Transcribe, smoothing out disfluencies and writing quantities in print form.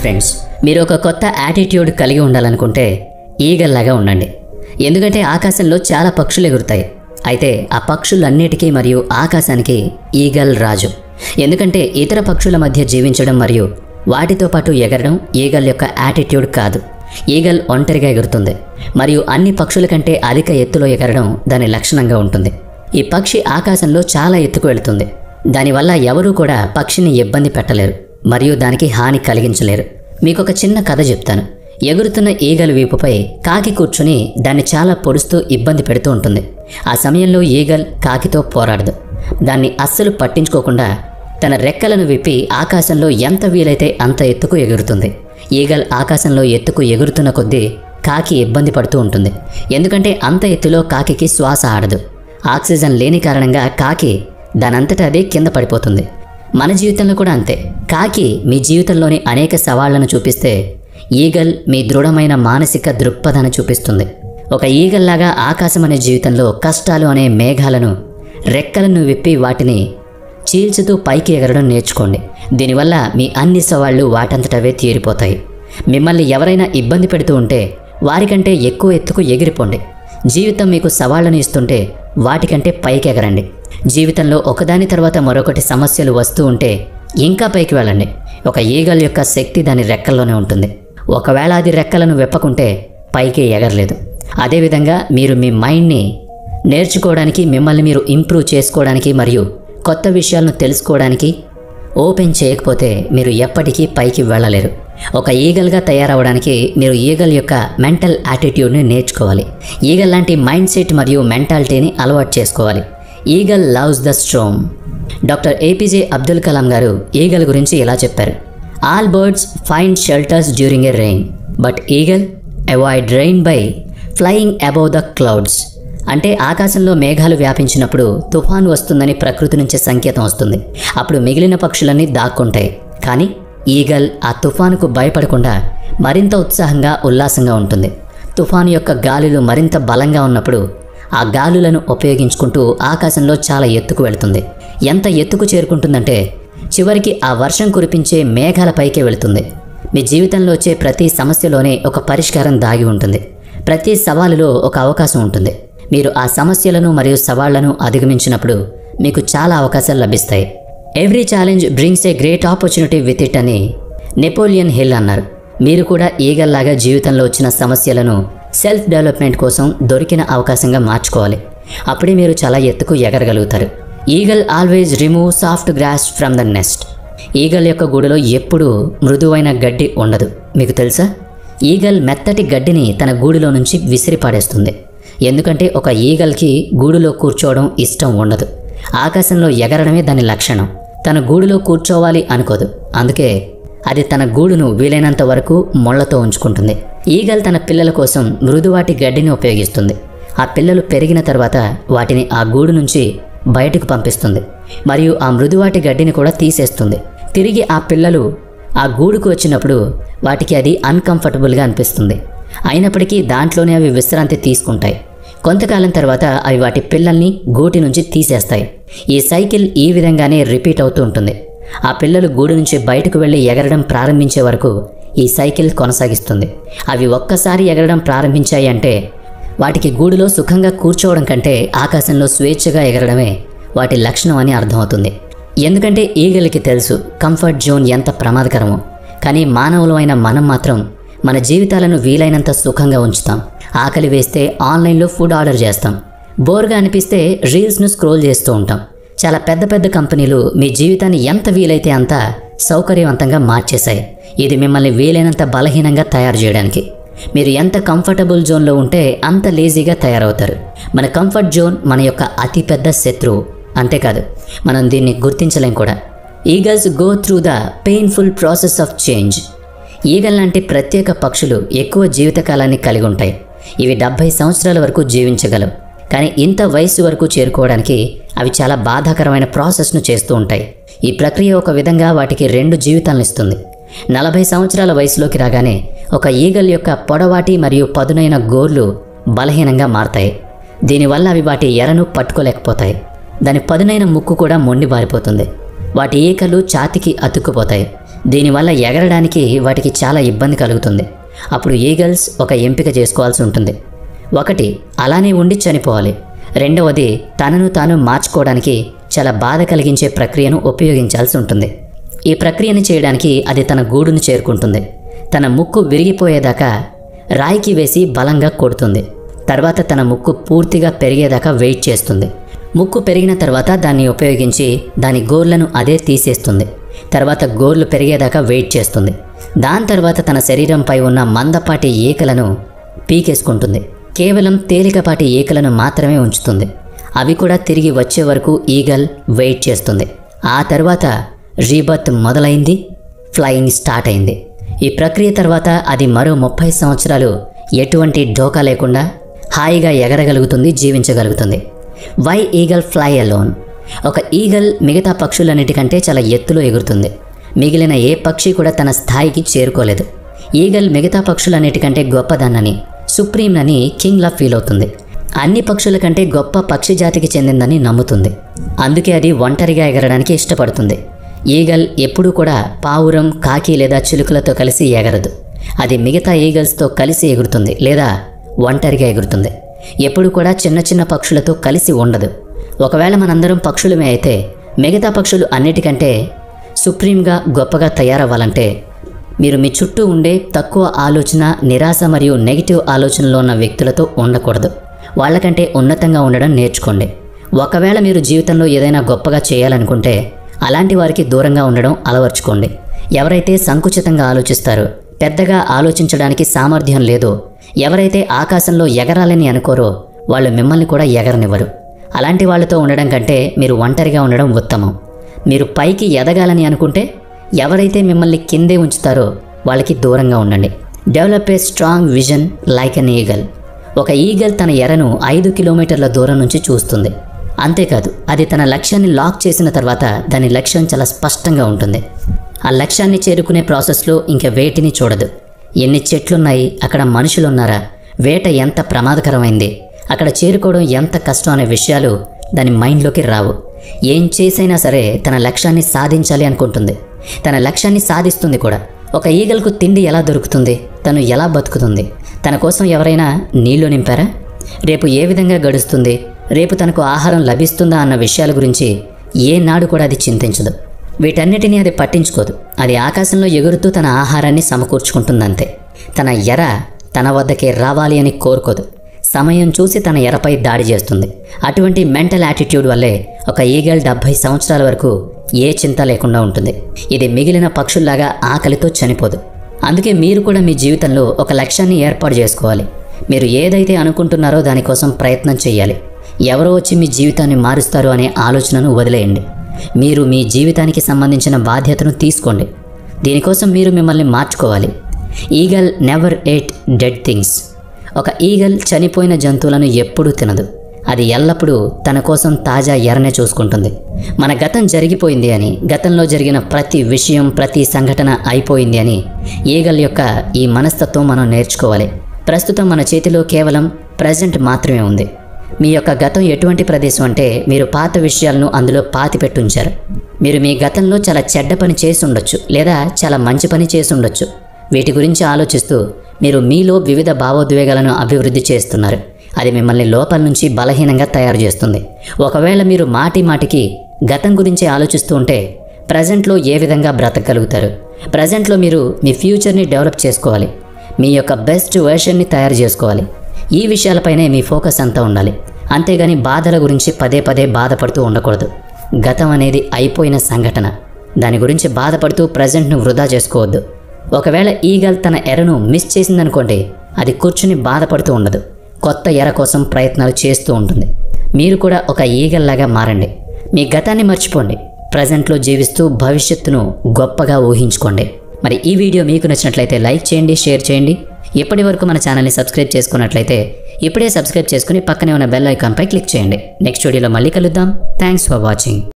Friends, మీరు ఒక కొత్త యాటిట్యూడ్ కలిగి ఉండాలనుకుంటే ఈగల్లాగా ఉండండి. ఎందుకంటే ఆకాశంలో చాలా పక్షులు ఎగురుతాయి. అయితే ఆ పక్షులన్నిటికీ మరియు ఆకాశానికి ఈగల్ రాజు. ఎందుకంటే ఇతర పక్షుల మధ్య జీవించడం మరియు వాటితో పాటు ఎగరడం ఈగల్ యొక్క యాటిట్యూడ్ కాదు. ఈగల్ ఒంటరిగా ఎగురుతుంది మరియు అన్ని పక్షుల కంటే అధిక ఎత్తులో ఎగరడం దాని లక్షణంగా ఉంటుంది. ఈ పక్షి ఆకాశంలో చాలా ఎత్తుకు వెళుతుంది. దానివల్ల ఎవరూ కూడా పక్షిని ఇబ్బంది పెట్టలేరు మరియు దానికి హాని కలిగించలేరు. మీకు ఒక చిన్న కథ చెప్తాను. ఎగురుతున్న ఈగల్ వీపుపై కాకి కూర్చుని దాన్ని చాలా పొడుస్తూ ఇబ్బంది పెడుతూ ఉంటుంది. ఆ సమయంలో ఈగల్ కాకితో పోరాడదు. దాన్ని అస్సలు పట్టించుకోకుండా తన రెక్కలను విప్పి ఆకాశంలో ఎంత వీలైతే అంత ఎత్తుకు ఎగురుతుంది. ఈగల్ ఆకాశంలో ఎత్తుకు ఎగురుతున్న కొద్దీ కాకి ఇబ్బంది పడుతూ ఉంటుంది. ఎందుకంటే అంత ఎత్తులో కాకికి శ్వాస ఆడదు. ఆక్సిజన్ లేని కారణంగా కాకి దానంతటా అదే కింద పడిపోతుంది. మన జీవితంలో కూడా అంతే. కాకి మీ జీవితంలోని అనేక సవాళ్లను చూపిస్తే ఈగల్ మీ దృఢమైన మానసిక దృక్పథాన్ని చూపిస్తుంది. ఒక ఈగల్లాగా ఆకాశం అనే జీవితంలో కష్టాలు అనే మేఘాలను రెక్కలను విప్పి వాటిని చీల్చుతూ పైకి ఎగరడం నేర్చుకోండి. దీనివల్ల మీ అన్ని సవాళ్లు వాటంతటవే తీరిపోతాయి. మిమ్మల్ని ఎవరైనా ఇబ్బంది పెడుతూ ఉంటే వారికంటే ఎక్కువ ఎత్తుకు ఎగిరిపోండి. జీవితం మీకు సవాళ్లను ఇస్తుంటే వాటికంటే పైకి ఎగరండి. జీవితంలో ఒకదాని తర్వాత మరొకటి సమస్యలు వస్తూ ఉంటే ఇంకా పైకి వెళ్ళండి. ఒక ఈగల్ యొక్క శక్తి దాని రెక్కల్లోనే ఉంటుంది. ఒకవేళ అది రెక్కలను విప్పకుంటే పైకి ఎగరలేదు. అదేవిధంగా మీరు మీ మైండ్ని నేర్చుకోవడానికి, మిమ్మల్ని మీరు ఇంప్రూవ్ చేసుకోవడానికి మరియు కొత్త విషయాలను తెలుసుకోవడానికి ఓపెన్ చేయకపోతే మీరు ఎప్పటికీ పైకి వెళ్ళలేరు. ఒక ఈగల్గా తయారవడానికి మీరు ఈగల్ యొక్క మెంటల్ యాటిట్యూడ్ని నేర్చుకోవాలి. ఈగల్ లాంటి మైండ్ సెట్ మరియు మెంటాలిటీని అలవాటు చేసుకోవాలి. Eagle loves the storm. Doctor APJ Abdul Kalam గారు ఈగల్ గురించి ఇలా చెప్పారు: all birds find shelters during a rain, but eagle avoid rain by flying above the clouds. అంటే ఆకాశంలో మేఘాలు వ్యాపించినప్పుడు తుఫాను వస్తుందని ప్రకృతి నుంచి సంకేతం వస్తుంది. అప్పుడు మిగిలిన పక్షులన్నీ దాక్కుంటాయి. కానీ ఈగల్ ఆ తుఫానుకు భయపడకుండా మరింత ఉత్సాహంగా, ఉల్లాసంగా ఉంటుంది. తుఫాను యొక్క గాలులు మరింత బలంగా ఉన్నప్పుడు ఆ గాలులను ఉపయోగించుకుంటూ ఆకాశంలో చాలా ఎత్తుకు వెళుతుంది. ఎంత ఎత్తుకు చేరుకుంటుందంటే చివరికి ఆ వర్షం కురిపించే మేఘాల పైకే వెళుతుంది. మీ జీవితంలో వచ్చే ప్రతి సమస్యలోనే ఒక పరిష్కారం దాగి ఉంటుంది. ప్రతి సవాలులో ఒక అవకాశం ఉంటుంది. మీరు ఆ సమస్యలను మరియు సవాళ్లను అధిగమించినప్పుడు మీకు చాలా అవకాశాలు లభిస్తాయి. Every challenge brings a great opportunity with it అని నెపోలియన్ హిల్ అన్నారు. మీరు కూడా ఈగల్లాగా జీవితంలో వచ్చిన సమస్యలను సెల్ఫ్ డెవలప్మెంట్ కోసం దొరికిన అవకాశంగా మార్చుకోవాలి. అప్పుడే మీరు చాలా ఎత్తుకు ఎగరగలుగుతారు. Eagle always remove soft grass from the nest. Eagle యొక్క గూడులో ఎప్పుడూ మృదువైన గడ్డి ఉండదు. మీకు తెలుసా? ఈగల్ మెత్తటి గడ్డిని తన గూడులో నుంచి విసిరిపాడేస్తుంది. ఎందుకంటే ఒక ఈగల్కి గూడులో కూర్చోవడం ఇష్టం ఉండదు. ఆకాశంలో ఎగరడమే దాని లక్షణం. తన గూడులో కూర్చోవాలి అనుకోదు. అందుకే అది తన గూడును వీలైనంత వరకు ముళ్లతో ఉంచుకుంటుంది. ఈగల్ తన పిల్లల కోసం మృదువాటి గడ్డిని ఉపయోగిస్తుంది. ఆ పిల్లలు పెరిగిన తర్వాత వాటిని ఆ గూడు నుంచి బయటకు పంపిస్తుంది మరియు ఆ మృదువాటి గడ్డిని కూడా తీసేస్తుంది. తిరిగి ఆ పిల్లలు ఆ గూడుకు వచ్చినప్పుడు వాటికి అది అన్కంఫర్టబుల్గా అనిపిస్తుంది. అయినప్పటికీ దాంట్లోనే అవి విశ్రాంతి తీసుకుంటాయి. కొంతకాలం తర్వాత అవి వాటి పిల్లల్ని గూటి నుంచి తీసేస్తాయి. ఈ సైకిల్ ఈ విధంగానే రిపీట్ అవుతూ ఉంటుంది. ఆ పిల్లలు గూడు నుంచి బయటకు వెళ్ళి ఎగరడం ప్రారంభించే వరకు ఈ సైకిల్ కొనసాగిస్తుంది. అవి ఒక్కసారి ఎగరడం ప్రారంభించాయి అంటే వాటికి గూడులో సుఖంగా కూర్చోవడం కంటే ఆకాశంలో స్వేచ్ఛగా ఎగరడమే వాటి లక్షణం అని అర్థమవుతుంది. ఎందుకంటే ఈగలకి తెలుసు కంఫర్ట్ జోన్ ఎంత ప్రమాదకరమో. కానీ మానవులమైన మనం మాత్రం మన జీవితాలను వీలైనంత సుఖంగా ఉంచుతాం. ఆకలి వేస్తే ఆన్లైన్లో ఫుడ్ ఆర్డర్ చేస్తాం. బోర్గా అనిపిస్తే రీల్స్ను స్క్రోల్ చేస్తూ ఉంటాం. చాలా పెద్ద పెద్ద కంపెనీలు మీ జీవితాన్ని ఎంత వీలైతే అంత సౌకర్యవంతంగా మార్చేశాయి. ఇది మిమ్మల్ని వీలైనంత బలహీనంగా తయారు చేయడానికి. మీరు ఎంత కంఫర్టబుల్ జోన్లో ఉంటే అంత లేజీగా తయారవుతారు. మన కంఫర్ట్ జోన్ మన యొక్క అతిపెద్ద శత్రువు. అంతేకాదు, మనం దీన్ని గుర్తించలేం కూడా. Eagles go through the painful process of change. Eagle లాంటి ప్రత్యేక పక్షులు ఎక్కువ జీవితకాలాన్ని కలిగి ఉంటాయి. ఇవి 70 సంవత్సరాల వరకు జీవించగలవు. కానీ ఇంత వయసు వరకు చేరుకోవడానికి అవి చాలా బాధాకరమైన ప్రాసెస్ను చేస్తూ ఉంటాయి. ఈ ప్రక్రియ ఒక విధంగా వాటికి 2 జీవితాలను ఇస్తుంది. 40 సంవత్సరాల వయసులోకి రాగానే ఒక ఈగల్ యొక్క పొడవాటి మరియు పదునైన గోర్లు బలహీనంగా మారతాయి. దీనివల్ల అవి వాటి ఎరను పట్టుకోలేకపోతాయి. దాని పదునైన ముక్కు కూడా మొండి బారిపోతుంది. వాటి ఈకలు ఛాతికి అతుక్కుపోతాయి. దీనివల్ల ఎగరడానికి వాటికి చాలా ఇబ్బంది కలుగుతుంది. అప్పుడు ఈగల్స్ ఒక ఎంపిక చేసుకోవాల్సి ఉంటుంది. ఒకటి, అలానే ఉండి చనిపోవాలి. రెండవది, తనను తాను మార్చుకోవడానికి చాలా బాధ కలిగించే ప్రక్రియను ఉపయోగించాల్సి ఉంటుంది. ఈ ప్రక్రియను చేయడానికి అది తన గూడును చేరుకుంటుంది. తన ముక్కు విరిగిపోయేదాకా రాయికి వేసి బలంగా కొడుతుంది. తర్వాత తన ముక్కు పూర్తిగా పెరిగేదాకా వెయిట్ చేస్తుంది. ముక్కు పెరిగిన తర్వాత దాన్ని ఉపయోగించి దాని గోర్లను అదే తీసేస్తుంది. తర్వాత గోర్లు పెరిగేదాకా వెయిట్ చేస్తుంది. దాని తర్వాత తన శరీరంపై ఉన్న మందపాటి ఈకలను పీకేసుకుంటుంది. కేవలం తేలికపాటి ఈకలను మాత్రమే ఉంచుతుంది. అవి కూడా తిరిగి వచ్చే వరకు ఈగల్ వెయిట్ చేస్తుంది. ఆ తర్వాత రీబర్త్ మొదలైంది, ఫ్లయింగ్ స్టార్ట్ అయింది. ఈ ప్రక్రియ తర్వాత అది మరో 30 సంవత్సరాలు ఎటువంటి ఢోకా లేకుండా హాయిగా ఎగరగలుగుతుంది, జీవించగలుగుతుంది. Why eagle fly alone? ఒక ఈగల్ మిగతా పక్షులన్నిటికంటే చాలా ఎత్తులో ఎగురుతుంది. మిగిలిన ఏ పక్షి కూడా తన స్థాయికి చేరుకోలేదు. ఈగల్ మిగతా పక్షులన్నిటికంటే గొప్పదన్నని, సుప్రీంనని కింగ్లా ఫీల్ అవుతుంది. అన్ని పక్షుల కంటే గొప్ప పక్షి జాతికి చెందిందని నమ్ముతుంది. అందుకే అది ఒంటరిగా ఎగరడానికి ఇష్టపడుతుంది. ఈగల్ ఎప్పుడూ కూడా పావురం, కాకి లేదా చిలుకలతో కలిసి ఎగరదు. అది మిగతా ఈగల్స్తో కలిసి ఎగురుతుంది లేదా ఒంటరిగా ఎగురుతుంది. ఎప్పుడు కూడా చిన్న చిన్న పక్షులతో కలిసి ఉండదు. ఒకవేళ మనందరం పక్షులమే అయితే మిగతా పక్షులు అన్నిటికంటే సుప్రీంగా గొప్పగా తయారవ్వాలంటే మీరు మీ చుట్టూ ఉండే తక్కువ ఆలోచన, నిరాశ మరియు నెగిటివ్ ఆలోచనలో ఉన్న వ్యక్తులతో ఉండకూడదు. వాళ్ళకంటే ఉన్నతంగా ఉండడం నేర్చుకోండి. ఒకవేళ మీరు జీవితంలో ఏదైనా గొప్పగా చేయాలనుకుంటే అలాంటి వారికి దూరంగా ఉండడం అలవర్చుకోండి. ఎవరైతే సంకుచితంగా ఆలోచిస్తారో, పెద్దగా ఆలోచించడానికి సామర్థ్యం లేదో, ఎవరైతే ఆకాశంలో ఎగరాలని అనుకోరో వాళ్ళు మిమ్మల్ని కూడా ఎగరనివ్వరు. అలాంటి వాళ్ళతో ఉండడం కంటే మీరు ఒంటరిగా ఉండడం ఉత్తమం. మీరు పైకి ఎదగాలని అనుకుంటే ఎవరైతే మిమ్మల్ని కిందే ఉంచుతారో వాళ్ళకి దూరంగా ఉండండి. Develop a strong vision like an eagle. ఒక ఈగల్ తన ఎరను 5 కిలోమీటర్ల దూరం నుంచి చూస్తుంది. అంతేకాదు, అది తన లక్ష్యాన్ని లాక్ చేసిన తర్వాత దాని లక్ష్యం చాలా స్పష్టంగా ఉంటుంది. ఆ లక్ష్యాన్ని చేరుకునే ప్రాసెస్లో ఇంక వేటిని చూడదు. ఎన్ని చెట్లున్నాయి, అక్కడ మనుషులున్నారా, వేట ఎంత ప్రమాదకరమైంది, అక్కడ చేరుకోవడం ఎంత కష్టం అనే విషయాలు దాని మైండ్లోకి రావు. ఏం చేసైనా సరే తన లక్ష్యాన్ని సాధించాలి అనుకుంటుంది. తన లక్ష్యాన్ని సాధిస్తుంది కూడా. ఒక ఈగల్కు తిండి ఎలా దొరుకుతుంది? తను ఎలా బతుకుతుంది? తన కోసం ఎవరైనా నీళ్లు నింపారా? రేపు ఏ విధంగా గడుస్తుంది? రేపు తనకు ఆహారం లభిస్తుందా అన్న విషయాల గురించి ఏనాడు కూడా అది చింతించదు. వీటన్నిటినీ అది పట్టించుకోదు. అది ఆకాశంలో ఎగురుతూ తన ఆహారాన్ని సమకూర్చుకుంటుందంతే. తన ఎర తన వద్దకే రావాలి అని కోరుకోదు. సమయం చూసి తన ఎరపై దాడి చేస్తుంది. అటువంటి మెంటల్ యాటిట్యూడ్ వల్లే ఒక ఈగల్ 70 సంవత్సరాల వరకు ఏ చింత లేకుండా ఉంటుంది. ఇది మిగిలిన పక్షుల్లాగా ఆకలితో చనిపోదు. అందుకే మీరు కూడా మీ జీవితంలో ఒక లక్ష్యాన్ని ఏర్పాటు చేసుకోవాలి. మీరు ఏదైతే అనుకుంటున్నారో దానికోసం ప్రయత్నం చేయాలి. ఎవరో వచ్చి మీ జీవితాన్ని మారుస్తారు అనే ఆలోచనను వదిలేయండి. మీరు మీ జీవితానికి సంబంధించిన బాధ్యతను తీసుకోండి. దీనికోసం మీరు మిమ్మల్ని మార్చుకోవాలి. Eagle never at dead things. ఒక ఈగల్ చనిపోయిన జంతువులను ఎప్పుడూ తినదు. అది ఎల్లప్పుడూ తన కోసం తాజా ఎరనే చూసుకుంటుంది. మన గతం జరిగిపోయింది అని, గతంలో జరిగిన ప్రతి విషయం, ప్రతి సంఘటన అయిపోయింది అని ఈగల్ యొక్క ఈ మనస్తత్వం మనం నేర్చుకోవాలి. ప్రస్తుతం మన చేతిలో కేవలం ప్రజెంట్ మాత్రమే ఉంది. మీ యొక్క గతం ఎటువంటి ప్రదేశం అంటే మీరు పాత విషయాలను అందులో పాతిపెట్టి ఉంచారు. మీరు మీ గతంలో చాలా చెడ్డ పని చేసి ఉండొచ్చు లేదా చాలా మంచి పని చేసి ఉండొచ్చు. వీటి గురించి ఆలోచిస్తూ మీరు మీలో వివిధ భావోద్వేగాలను అభివృద్ధి చేస్తున్నారు. అది మిమ్మల్ని లోపల నుంచి బలహీనంగా తయారు చేస్తుంది. ఒకవేళ మీరు మాటి మాటికి గతం గురించి ఆలోచిస్తూ ఉంటే ప్రజెంట్లో ఏ విధంగా బ్రతకగలుగుతారు? ప్రజెంట్లో మీరు మీ ఫ్యూచర్ని డెవలప్ చేసుకోవాలి. మీ యొక్క బెస్ట్ వెర్షన్ని తయారు చేసుకోవాలి. ఈ విషయాలపైనే మీ ఫోకస్ అంతా ఉండాలి. అంతేగాని బాధల గురించి పదే పదే బాధపడుతూ ఉండకూడదు. గతం అనేది అయిపోయిన సంఘటన. దాని గురించి బాధపడుతూ ప్రజెంట్ను వృధా చేసుకోవద్దు. ఒకవేళ ఈగల్ తన ఎరను మిస్ చేసిందనుకోండి, అది కూర్చుని బాధపడుతూ ఉండదు. కొత్త ఎర కోసం ప్రయత్నాలు చేస్తూ ఉంటుంది. మీరు కూడా ఒక ఈగల్లాగా మారండి. మీ గతాన్ని మర్చిపోండి. ప్రజెంట్లో జీవిస్తూ భవిష్యత్తును గొప్పగా ఊహించుకోండి. మరి ఈ వీడియో మీకు నచ్చినట్లయితే లైక్ చేయండి, షేర్ చేయండి. ఇప్పటి వరకు మన ఛానల్ని సబ్స్క్రైబ్ చేసుకున్నట్లయితే ఇప్పుడే సబ్స్క్రైబ్ చేసుకుని పక్కనే ఉన్న బెల్ ఐకాన్పై క్లిక్ చేయండి. నెక్స్ట్ వీడియోలో మళ్ళీ కలుద్దాం. Thanks for watching.